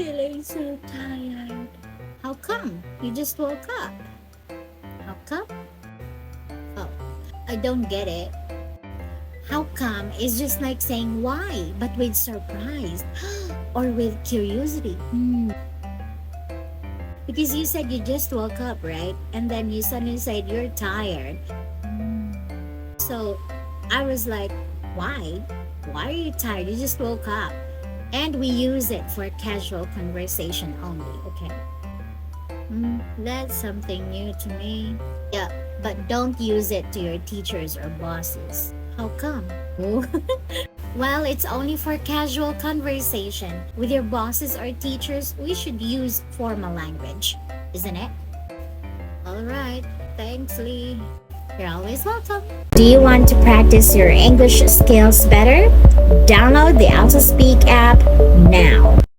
feeling so tired. How come? You just woke up. How come? Oh, I don't get it. How come is just like saying why, but with surprise or with curiosity. Because you said you just woke up, right? And then you suddenly said you're tired. So I was like, why? Why are you tired? You just woke up. And we use it for casual conversation only, okay? That's something new to me. Yeah, but don't use it to your teachers or bosses. How come? Well, it's only for casual conversation. With your bosses or teachers, we should use formal language, isn't it? Alright, thanks, Lee. You're always welcome. Do you want to practice your English skills better? Download the AltoSpeak app now.